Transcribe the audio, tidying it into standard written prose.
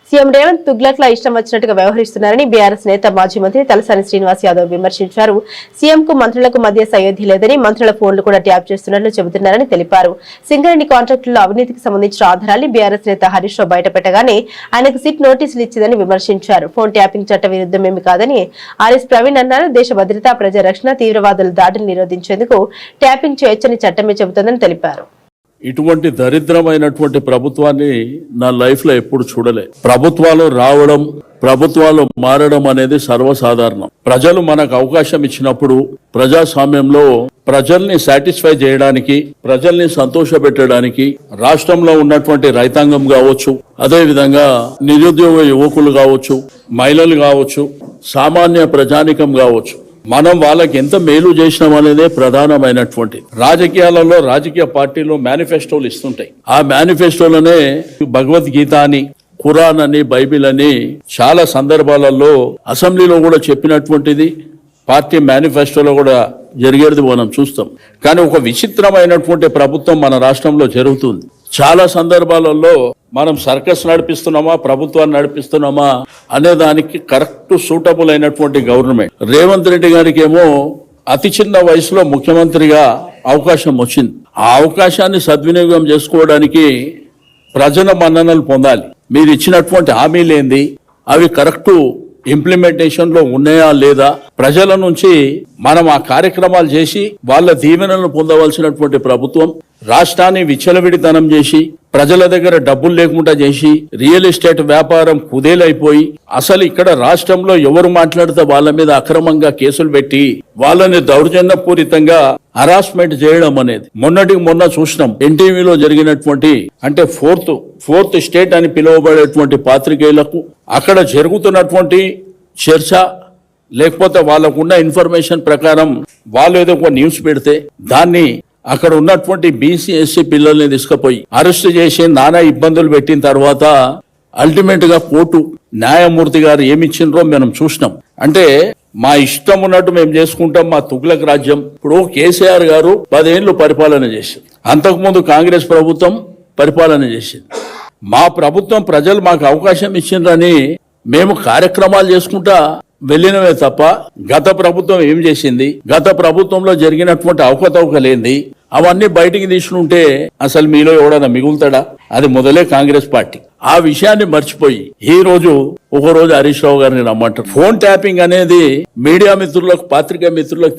CM Revanth తుగ్లక్లా ఇష్టం వచ్చినట్టుగా వ్యవహరిస్తున్నారని బీఆర్ఎస్ నేత మాజీ మంత్రి తలసాని శ్రీనివాస్ యాదవ్ విమర్శించారు. సీఎం కు మంత్రులకు మధ్య సయోధ్య లేదని, మంత్రుల ఫోన్లు కూడా ట్యాప్ చేస్తున్నట్లు చెబుతున్నారని తెలిపారు. సింగరేణి కాంట్రాక్టుల్లో అవినీతికి సంబంధించిన ఆధారాన్ని బీఆర్ఎస్ నేత హరీష్ రావు బయటపెట్టగానే ఆయనకు సిట్ నోటీసులు ఇచ్చిందని విమర్శించారు. ఫోన్ ట్యాపింగ్ చట్ట విరుద్ధమేమి కాదని ఆర్ఎస్ ప్రవీణ్ అన్నారు. దేశ భద్రత, ప్రజా రక్షణ, తీవ్రవాదుల దాడిని నిరోధించేందుకు ట్యాపింగ్ చేయొచ్చని చట్టమే చెబుతోందని తెలిపారు. ఇటువంటి దరిద్రమైనటువంటి ప్రభుత్వాన్ని నా లైఫ్ లో ఎప్పుడు చూడలే. ప్రభుత్వాలు రావడం, ప్రభుత్వాలు మారడం అనేది సర్వసాధారణం. ప్రజలు మనకు అవకాశం ఇచ్చినప్పుడు ప్రజాస్వామ్యంలో ప్రజల్ని సాటిస్ఫై చేయడానికి, ప్రజల్ని సంతోషపెట్టడానికి రాష్ట్రంలో ఉన్నటువంటి రైతాంగం కావచ్చు, అదే విధంగా నిరుద్యోగ యువకులు కావచ్చు, మహిళలు కావచ్చు, సామాన్య ప్రజానికం కావచ్చు, మనం వాళ్ళకి ఎంత మేలు చేసినాం అనేదే ప్రధానమైనటువంటి. రాజకీయాలలో రాజకీయ పార్టీలు మేనిఫెస్టోలు ఇస్తుంటాయి. ఆ మేనిఫెస్టోలోనే భగవద్గీత అని, ఖురాన్ అని, బైబిల్ అని చాలా సందర్భాలలో అసెంబ్లీలో కూడా చెప్పినటువంటిది పార్టీ మేనిఫెస్టోలో కూడా జరిగేది మనం చూస్తాం. కానీ ఒక విచిత్రమైనటువంటి ప్రభుత్వం మన రాష్ట్రంలో జరుగుతుంది. చాలా సందర్భాలలో మనం సర్కస్ నడిపిస్తున్నామా, ప్రభుత్వాన్ని నడిపిస్తున్నామా అనే దానికి కరెక్ట్ సూటబుల్ అయినటువంటి గవర్నమెంట్. రేవంత్ రెడ్డి గారికి ఏమో అతి చిన్న వయసులో ముఖ్యమంత్రిగా అవకాశం వచ్చింది. ఆ అవకాశాన్ని సద్వినియోగం చేసుకోవడానికి ప్రజల మన్ననలు పొందాలి. మీరు ఇచ్చినటువంటి హామీలేంది, అవి కరెక్ట్ ఇంప్లిమెంటేషన్ లో ఉన్నాయా లేదా, ప్రజల నుంచి మనం ఆ కార్యక్రమాలు చేసి వాళ్ళ దీవెనలను పొందవలసినటువంటి ప్రభుత్వం రాష్ట్రాన్ని విచ్చలవిడితనం చేసి, ప్రజల దగ్గర డబ్బులు లేకుండా చేసి, రియల్ ఎస్టేట్ వ్యాపారం కుదేలైపోయి, అసలు ఇక్కడ రాష్ట్రంలో ఎవరు మాట్లాడితే వాళ్ళ మీద అక్రమంగా కేసులు పెట్టి వాళ్ళని దౌర్జన్యపూరితంగా హరాస్మెంట్ చేయడం అనేది మొన్నటికి మొన్న చూసినాం. ఎన్టీవీలో జరిగినటువంటి, అంటే ఫోర్త్ స్టేట్ అని పిలువబడేటువంటి పాత్రికేయులకు అక్కడ జరుగుతున్నటువంటి చర్చ, లేకపోతే వాళ్ళకున్న ఇన్ఫర్మేషన్ ప్రకారం వాళ్ళు ఏదో ఒక న్యూస్ పెడితే దాన్ని అక్కడ ఉన్నటువంటి బీసీ ఎస్సీ పిల్లల్ని తీసుకుపోయి అరెస్ట్ చేసి నానా ఇబ్బందులు పెట్టిన తర్వాత అల్టిమేట్ గా కోర్టు న్యాయమూర్తి గారు ఏమిచ్చిండ్రో మనం చూసినాం. అంటే మా ఇష్టం ఉన్నట్టు మేము చేసుకుంటాం, మా తుగ్లక్ రాజ్యం. ఇప్పుడు కేసీఆర్ గారు 10 ఏళ్లు పరిపాలన చేసింది, అంతకుముందు కాంగ్రెస్ ప్రభుత్వం పరిపాలన చేసింది. మా ప్రభుత్వం ప్రజలు మాకు అవకాశం ఇచ్చిండ్రని మేము కార్యక్రమాలు చేసుకుంటా వెళ్ళినవే తప్ప గత ప్రభుత్వం ఏం చేసింది, గత ప్రభుత్వంలో జరిగినటువంటి అవకతవకలేంది అవన్నీ బయటికి తీసుకుంటే అసలు మీలో ఎవడన్నా మిగులుతాడా? అది మొదలే కాంగ్రెస్ పార్టీ. ఆ విషయాన్ని మర్చిపోయి ఈ రోజు ఒకరోజు హరీష్ రావు గారిని రమ్మంటారు. ఫోన్ ట్యాపింగ్ అనేది మీడియా మిత్రులకు, పాత్రికా మిత్రులకు